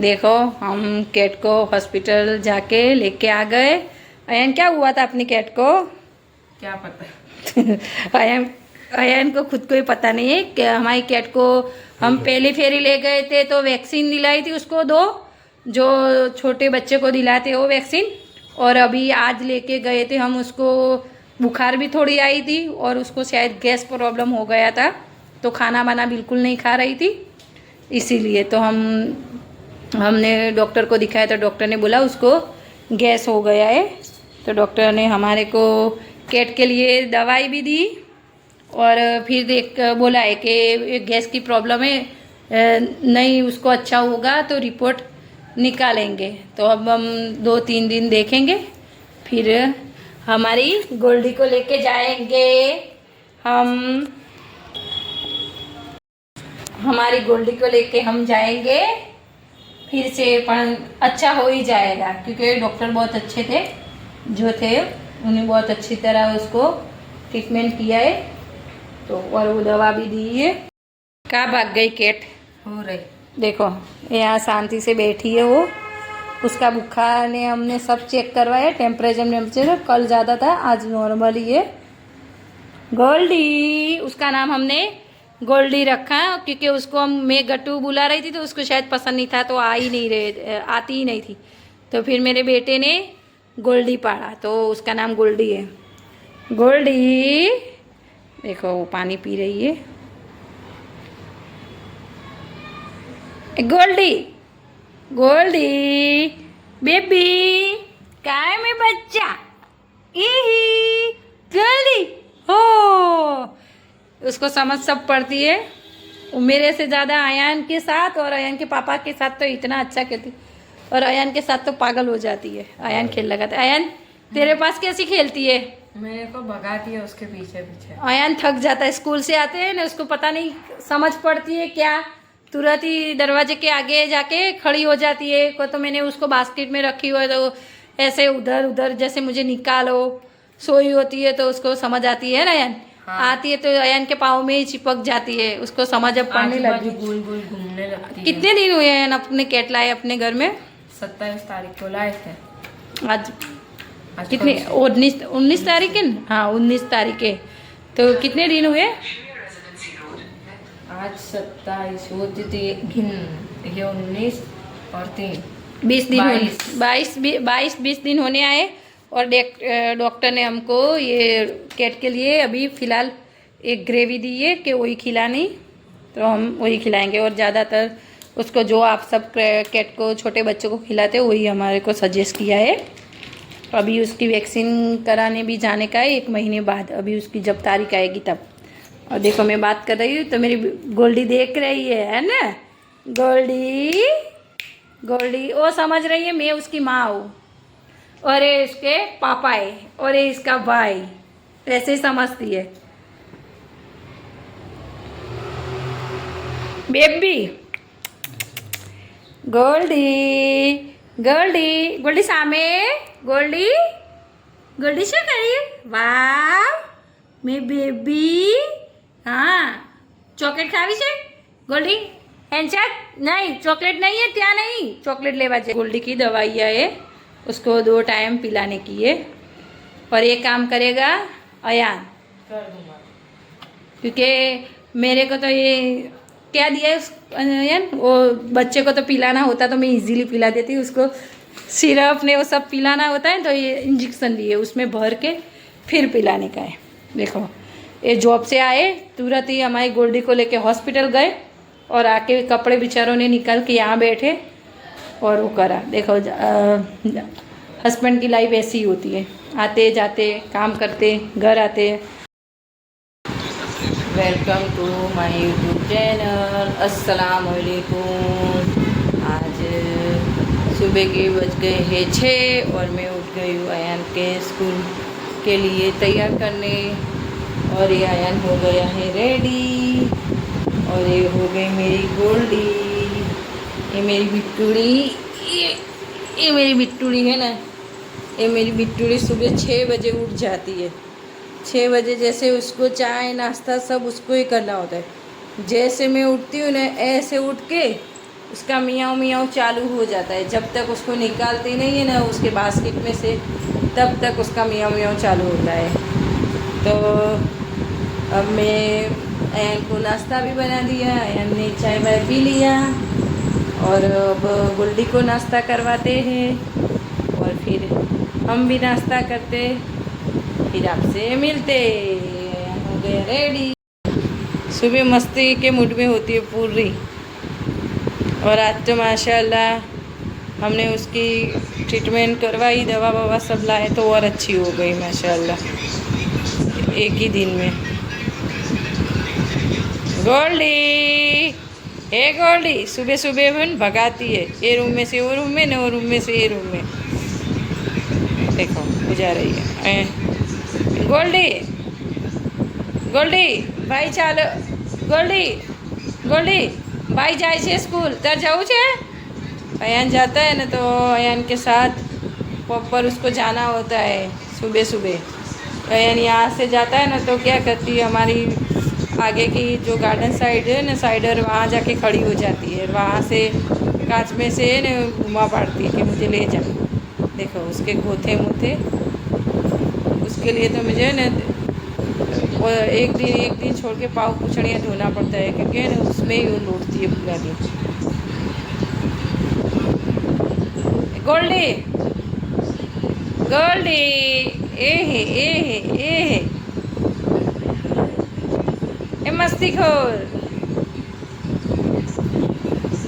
देखो हम कैट को हॉस्पिटल जाके लेके आ गए। अयन क्या हुआ था अपनी कैट को? क्या पता। अयन को खुद को ही पता नहीं है कि हमारी कैट को हम पहली फेरी ले गए थे तो वैक्सीन दिलाई थी उसको, 2 जो छोटे बच्चे को दिलाते वो वैक्सीन। और अभी आज लेके गए थे हम उसको, बुखार भी थोड़ी आई थी और उसको शायद गैस प्रॉब्लम हो गया था, तो खाना वाना बिल्कुल नहीं खा रही थी, इसीलिए तो हमने डॉक्टर को दिखाया तो डॉक्टर ने बोला उसको गैस हो गया है। तो डॉक्टर ने हमारे को कैट के लिए दवाई भी दी और फिर बोला है कि गैस की प्रॉब्लम है, नहीं उसको अच्छा होगा तो रिपोर्ट निकालेंगे। तो अब हम 2-3 दिन देखेंगे, फिर हमारी गोल्डी को लेके जाएंगे हम। हमारी गोल्डी को लेके हम जाएंगे फिर से, पर अच्छा हो ही जाएगा क्योंकि डॉक्टर बहुत अच्छे थे जो थे, उन्हें बहुत अच्छी तरह उसको ट्रीटमेंट किया है तो, और वो दवा भी दी है। कहाँ भाग गई कैट? हो रही देखो यहाँ शांति से बैठी है वो। उसका बुखार ने हमने सब चेक करवाया, टेम्परेचर कल ज़्यादा था आज नॉर्मल ही है। गोल्डी, उसका नाम हमने गोल्डी रखा क्योंकि उसको मैं गट्टू बुला रही थी तो उसको शायद पसंद नहीं था तो आती ही नहीं थी, तो फिर मेरे बेटे ने गोल्डी पाला तो उसका नाम गोल्डी है। गोल्डी देखो वो पानी पी रही है। गोल्डी, गोल्डी बेबी, क्या है मेरा बच्चा? ई गोल्डी हो, उसको समझ सब पड़ती है। वो मेरे से ज़्यादा अयान के साथ और अयान के पापा के साथ तो इतना अच्छा खेलती, और अयान के साथ तो पागल हो जाती है। अयान खेल लगा था। अयान तेरे पास कैसी खेलती है? मेरे को भगाती है उसके पीछे पीछे। अयान थक जाता है, स्कूल से आते हैं ना, उसको पता नहीं समझ पड़ती है क्या, तुरंत ही दरवाजे के आगे जाके खड़ी हो जाती है। को तो मैंने उसको बास्केट में रखी हुई है तो ऐसे उधर उधर जैसे मुझे निकालो, सोई होती है तो उसको समझ आती है ना अयान। हाँ। आती है तो अयान के पाँव में ही चिपक जाती है, उसको समझ अब पड़ने लगी, गोल गोल घूमने लगती है। कितने दिन हुए अयान अपने कैट लाए अपने घर में? 27 तारीख को लाए थे। आज कितने? 19 तारीख है ना? हाँ 19 तारीख है, तो कितने दिन हुए? आज 27 होती थी, ये 19 और 3 20 दिन, 22-20 दिन होने आए। और डॉक्टर ने हमको ये कैट के लिए अभी फ़िलहाल एक ग्रेवी दी है कि वही खिलानी, तो हम वही खिलाएंगे। और ज़्यादातर उसको जो आप सब कैट को, छोटे बच्चों को खिलाते हो वही हमारे को सजेस्ट किया है। अभी उसकी वैक्सीन कराने भी जाने का है 1 महीने बाद, अभी उसकी जब तारीख आएगी तब। और देखो मैं बात कर रही हूँ तो मेरी गोल्डी देख रही है ना? गोल्डी, गोल्डी वो समझ रही है मैं उसकी माँ हूँ और ये इसके पापा है और ये इसका भाई, ऐसे ही समझती है। बेबी गोल्डी, गोल्डी, गोल्डी सामे, गोल्डी, गोल्डी શું કરી? વાવ મે બેબી, हाँ चॉकलेट खावी છે गोल्डी? हैंडशेक नहीं, चॉकलेट नहीं है, ત્યાં नहीं चॉकलेट लेवा છે। गोल्डी की दवाइयाँ है, उसको 2 टाइम पिलाने की है। और ये काम करेगा अयान, कर दूंगा क्योंकि मेरे को तो ये क्या दिया है अयान, वो बच्चे को तो पिलाना होता तो मैं इजीली पिला देती, उसको सिरप ने वो सब पिलाना होता है तो ये इंजेक्शन लिए उसमें भर के फिर पिलाने का है। देखो ये जॉब से आए तुरंत ही हमारी गोल्डी को लेके हॉस्पिटल गए और आके कपड़े बेचारों ने निकाल के यहाँ बैठे और वो करा। देखो हस्बैंड की लाइफ ऐसी ही होती है, आते जाते काम करते घर आते। Welcome to my YouTube channel. अस्सलाम वालेकुम। आज सुबह के बज गए हैं 6 और मैं उठ गई हूँ अयान के स्कूल के लिए तैयार करने। और ये अयान हो गया है रेडी और ये हो गई मेरी गोल्डी, ये मेरी बिट्टूड़ी, ये मेरी बिट्टूड़ी है ना, ये मेरी बिट्टूड़ी सुबह 6 बजे उठ जाती है। 6 बजे जैसे उसको चाय नाश्ता सब उसको ही करना होता है। जैसे मैं उठती हूँ ना ऐसे उठ के उसका मियाँव मियाँव चालू हो जाता है। जब तक उसको निकालते नहीं है ना उसके बास्केट में से, तब तक उसका मियाँव मियाँव चालू होता है। तो अब मैं अयन को नाश्ता भी बना दिया, अयन ने चाय वाय पी लिया और अब गुल्डी को नाश्ता करवाते हैं और फिर हम भी नाश्ता करते, फिर आपसे मिलते। अयन हो गया रेडी। सुबह मस्ती के मूड में होती है पूरी। और आज तो माशाल्लाह हमने उसकी ट्रीटमेंट करवाई, दवा ववा सब लाए तो और अच्छी हो गई माशाल्लाह एक ही दिन में। गोल्डी, हे गोल्डी, सुबह सुबह बन भगाती है, ये रूम में से वो रूम में, न वो रूम में से ये रूम में। देखो बुझा रही है गोल्डी। गोल्डी भाई ચાલો, गोल्डी गोल्डी भाई जाए છે स्कूल, तर जाऊँ છે। अयान जाता है ना तो अयान के साथ प्रॉपर उसको जाना होता है सुबह सुबह। अयान यहाँ से जाता है ना तो क्या करती है, हमारी आगे की जो गार्डन साइड है ना साइडर, वहाँ जाके खड़ी हो जाती है, वहाँ से कांच में से न घुमा पाड़ती है कि मुझे ले जा। देखो उसके गोथे मुथे, उसके लिए तो मुझे न एक दिन छोड़ के पाँव पूछड़ियाँ धोना पड़ता है, क्योंकि न उसमें ही वो लौटती है पूरा दिन। गोल्डी गोल्डी, ए मस्ती खोर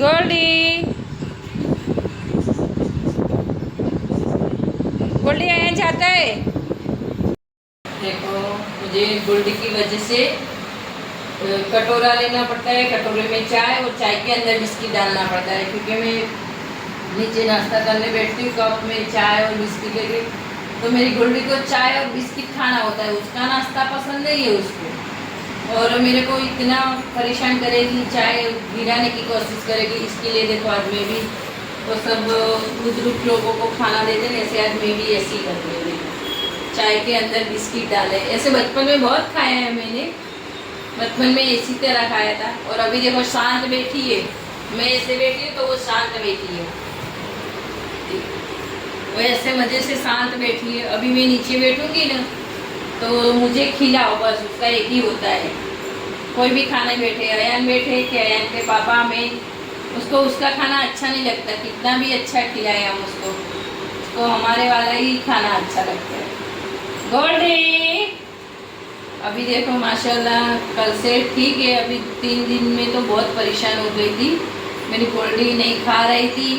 गोल्डी। गोल्डी अयन जाता है। देखो मुझे गोल्डी की वजह से कटोरा लेना पड़ता है, कटोरे में चाय और चाय के अंदर बिस्किट डालना पड़ता है, क्योंकि मैं नीचे नाश्ता करने बैठती हूँ कप में चाय और बिस्किट लेके। तो मेरी गोल्डी को चाय और बिस्किट खाना होता है, उसका नाश्ता पसंद नहीं है उसको, और मेरे को इतना परेशान करेगी, चाय गिराने की कोशिश करेगी। इसके लिए देखो आज मैं भी वो सब बुजुर्ग लोगों को खाना देते हैं, ऐसे आज मैं भी ऐसे ही करती हूँ, चाय के अंदर बिस्किट डाले। ऐसे बचपन में बहुत खाया है मैंने, बचपन में इसी तरह खाया था। और अभी देखो शांत बैठी है, मैं ऐसे बैठी हूँ तो वो शांत बैठी है, वो ऐसे मज़े से शांत बैठी है। अभी मैं नीचे बैठूंगी ना तो मुझे खिलाओ, बस उसका एक ही होता है। कोई भी खाने बैठे, अयन बैठे कि अयन के पापा मैं, उसको उसका खाना अच्छा नहीं लगता, कितना भी अच्छा खिलाए हम उसको हमारे वाला ही खाना अच्छा लगता है। गोल्डी अभी देखो माशाल्लाह कल से ठीक है, अभी 3 दिन में तो बहुत परेशान हो गई थी मेरी गोल्डी। नहीं खा रही थी,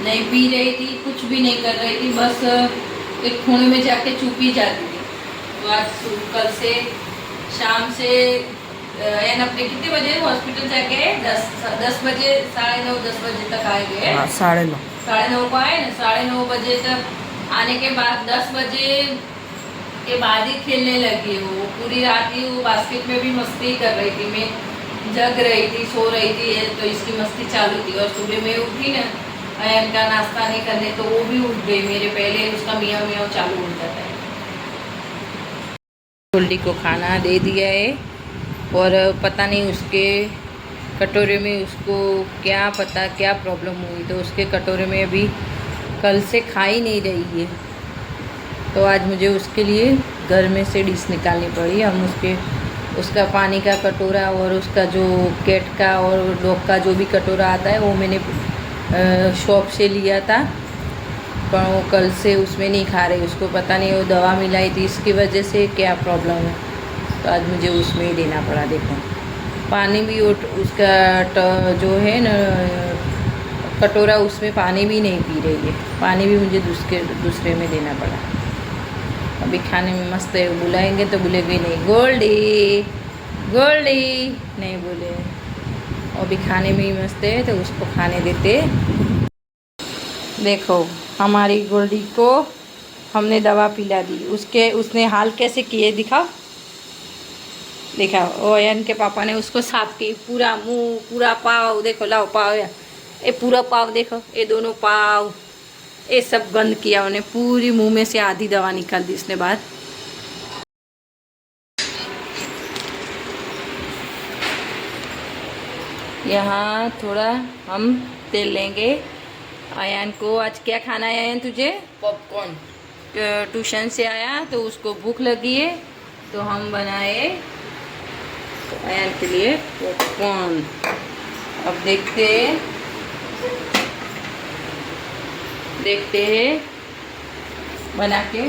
नहीं पी रही थी, कुछ भी नहीं कर रही थी, बस एक खूने में जाके चुपी जाती थी। तो आज कल से शाम से एन अपने कितने बजे हॉस्पिटल जाके 10 बजे 9:30 10 बजे तक आएंगे। 9:30 को आए ना, 9:30 बजे तक आने के बाद 10 बजे के बाद ही खेलने लगी। वो पूरी रात ही वो बास्केट में भी मस्ती कर रही थी, मैं जग रही थी, सो रही थी, तो इसकी मस्ती चालू थी। और सुबह में उठी ना अयन का नाश्ता नहीं करने, तो वो भी उठ गई मेरे पहले, उसका मियाँ मियाँ चालू हो जाता है। गोल्डी को खाना दे दिया है और पता नहीं उसके कटोरे में उसको क्या पता क्या प्रॉब्लम हुई, तो उसके कटोरे में अभी कल से खा ही नहीं रही है। तो आज मुझे उसके लिए घर में से डिश निकालनी पड़ी। हम उसका पानी का कटोरा और उसका जो कैट का और डॉग का जो भी कटोरा आता है वो मैंने शॉप से लिया था, पर वो कल से उसमें नहीं खा रही। उसको पता नहीं वो दवा मिलाई थी इसकी वजह से क्या प्रॉब्लम है, तो आज मुझे उसमें ही देना पड़ा। देखो पानी भी उसका जो है ना कटोरा, उसमें पानी भी नहीं पी रही है, पानी भी मुझे दूसरे में देना पड़ा। अभी खाने में मस्त है, बुलाएंगे तो बोलेगी नहीं गोल्डी गोल्डी, नहीं बोले। अभी खाने में ही मस्त है तो उसको खाने देते। देखो हमारी गोल्डी को हमने दवा पिला दी, उसने हाल कैसे किए दिखाओ। दिखाओ अयन के पापा ने उसको साफ की, पूरा मुंह पूरा पाव, देखो लाओ पाव, ये पूरा पाव देखो, ये दोनों पाव, ये सब गंद किया उन्हें, पूरी मुंह में से आधी दवा निकाल दी इसने बाद। यहाँ थोड़ा हम तेल लेंगे। आयान को आज क्या खाना है आयान तुझे? पॉपकॉर्न। ट्यूशन से आया तो उसको भूख लगी है तो हम बनाए आयान के लिए पॉपकॉर्न। अब देखते हैं बना के।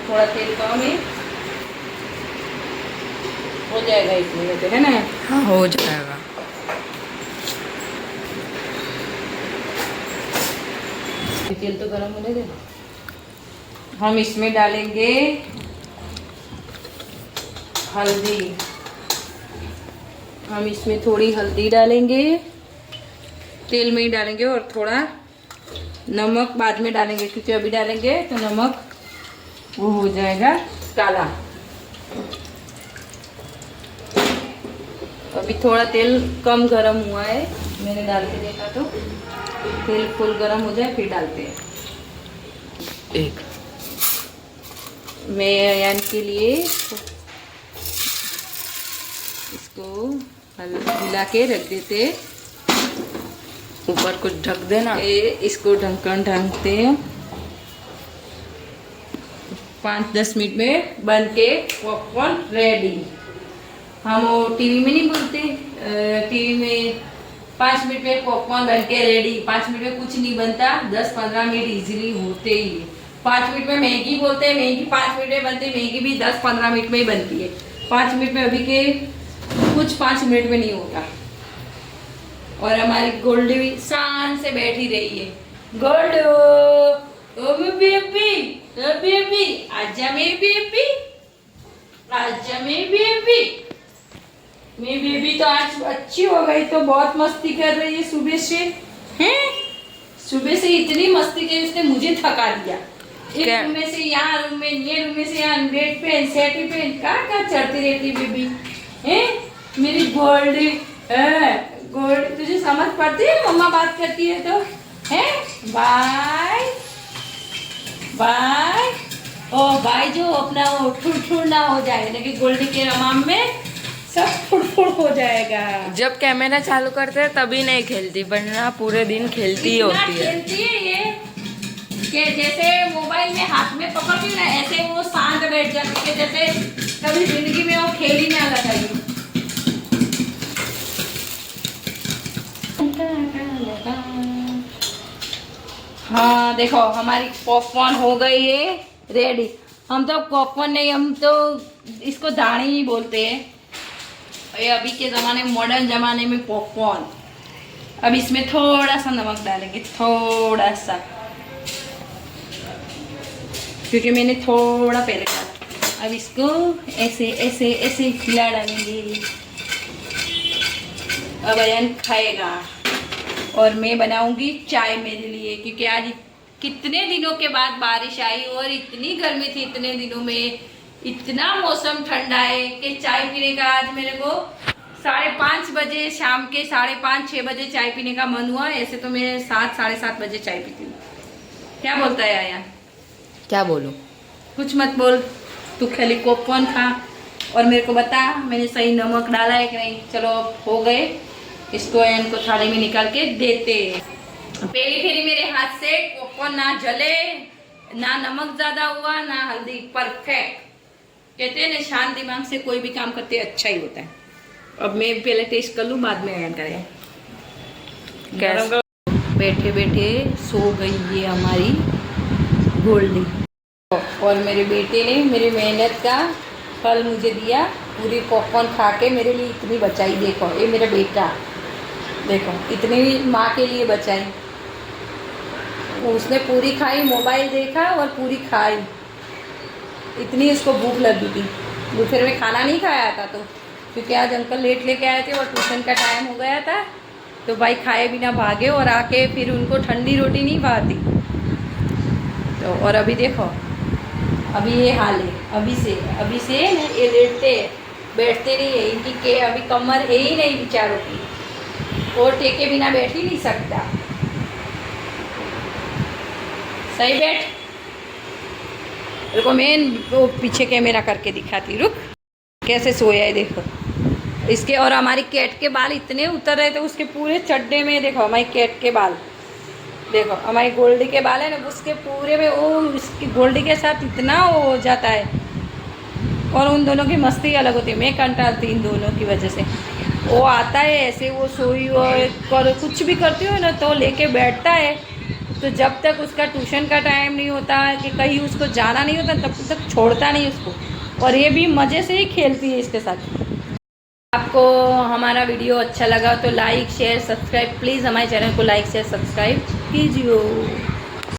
थोड़ा तेल कम है, हो जाएगा इसमें तो, है ना? हाँ हो जाएगा। तेल तो गरम होने दे। हम इसमें डालेंगे हल्दी। हम इसमें थोड़ी हल्दी डालेंगे, तेल में ही डालेंगे, और थोड़ा नमक बाद में डालेंगे क्योंकि अभी डालेंगे तो नमक वो हो जाएगा काला। अभी थोड़ा तेल कम गरम हुआ है, मैंने डाल के देखा तो तेल फुल गरम हो जाए फिर डालते हैं। एक मैं अयान के लिए इसको हिला के रख देते, ऊपर कुछ ढक देना। इसको ढक्कन ढकते हैं। 5-10 मिनट में बन के पॉपकॉर्न रेडी। हम वो टीवी में नहीं बोलते, टीवी में 5 मिनट में पॉपकॉर्न बन के रेडी। 5 मिनट में कुछ नहीं बनता, 10-15 मिनट इजीली होते ही है। 5 मिनट में मैगी बोलते हैं, मैगी 5 मिनट में बनती है, मैगी भी 10-15 मिनट में ही बनती है। 5 मिनट में अभी के कुछ 5 मिनट में नहीं होता। और हमारी गोल्डी भी शान से बैठी रही है। गोल्डो, ओ बेबी, ओ बेबी, आजा मेरी बेबी, आजा मेरी बेबी। मेरी बेबी तो आज अच्छी हो गई, तो बहुत मस्ती कर रही है सुबह से। हैं? सुबह से इतनी मस्ती की उसने मुझे थका दिया। एक रूम में से यहाँ रूम में, ये रूम में से यहाँ, बेड पे सेटी पे क्या चढ़ती रहती बेबी। हैं? मेरी गोल्डी, गोल्ड तुझे समझ पड़ती है मम्मा बात करती है तो? हैं? Bye bye. ओ बाय जो अपना वो ठुड़ ना हो जाए, लेकिन गोल्डी के रमाम में सब फुड़ हो जाएगा। जब कैमरा चालू करते हैं तभी नहीं खेलती, वरना पूरे दिन खेलती ही होती है। खेलती है ये कि जैसे मोबाइल में हाथ में पकड़ ली ना, ऐसे वो शांत बैठ जाती है, जैसे कभी जिंदगी में वो खेल ही ना लगाई। हाँ देखो हमारी पॉपकॉर्न हो गई है रेडी। हम तो पॉपकॉर्न नहीं, हम तो इसको दाने ही बोलते हैं। ये अभी के ज़माने में, मॉडर्न ज़माने में पॉपकॉर्न। अब इसमें थोड़ा सा नमक डालेंगे, थोड़ा सा, क्योंकि मैंने थोड़ा पहले डाला। अब इसको ऐसे ऐसे ऐसे खिला डालेंगे। अब अयान खाएगा और मैं बनाऊंगी चाय मेरे लिए, क्योंकि आज कितने दिनों के बाद बारिश आई और इतनी गर्मी थी। इतने दिनों में इतना मौसम ठंडा है कि चाय पीने का आज मेरे को 5:30 बजे, शाम के 5:30-6 बजे चाय पीने का मन हुआ। ऐसे तो मैं 7-7:30 बजे चाय पीती हूँ। क्या बोलता है आया? क्या बोलूं? कुछ मत बोल, तू खाली पॉपकॉर्न खा और मेरे को बता मैंने सही नमक डाला है कि नहीं। चलो हो गए, इसको इनको थाली में निकाल के देते। पहली फेरी मेरे हाथ से पॉपकॉर्न ना जले, ना नमक ज्यादा हुआ, ना हल्दी, परफेक्ट। कहते हैं ना शांत दिमाग से कोई भी काम करते अच्छा ही होता है। अब मैं पहले टेस्ट कर लूँ, बाद में ऐड करें। बैठे बैठे सो गई ये हमारी गोल्डी, और मेरे बेटे ने मेरी मेहनत का फल मुझे दिया। पूरी पॉपकॉर्न खा के मेरे लिए इतनी बचाई। देखो ये मेरा बेटा, देखो इतनी माँ के लिए बचाई। उसने पूरी खाई, मोबाइल देखा और पूरी खाई। इतनी उसको भूख लगी थी। दोपहर में खाना नहीं खाया था तो, क्योंकि आज अंकल लेट लेके आए थे और ट्यूशन का टाइम हो गया था, तो भाई खाए बिना भागे और आके फिर उनको ठंडी रोटी नहीं भाती। तो और अभी देखो, अभी ये हाल है। अभी से ये लेटते बैठते नहीं है, इनकी के अभी कमर है ही नहीं बेचारों की, और टेके बिना बैठ ही नहीं सकता। सही बैठ। देखो मैं वो पीछे कैमरा करके दिखाती, रुक कैसे सोया है देखो। इसके। और हमारी कैट के बाल इतने उतर रहे थे उसके पूरे चड्डे में। देखो हमारी कैट के बाल, देखो हमारी गोल्डी के बाल है ना, उसके पूरे में वो उसकी गोल्डी के साथ इतना वो हो जाता है। और उन दोनों की मस्ती अलग होती है, मैं कंटालती इन दोनों की वजह से। वो आता है ऐसे, वो सोई और कुछ भी करती हो ना तो लेके बैठता है। तो जब तक उसका ट्यूशन का टाइम नहीं होता कि कहीं उसको जाना नहीं होता तब तक छोड़ता नहीं उसको। और ये भी मज़े से ही खेलती है इसके साथ। आपको हमारा वीडियो अच्छा लगा तो लाइक शेयर सब्सक्राइब, प्लीज़ हमारे चैनल को लाइक शेयर सब्सक्राइब कीजिए।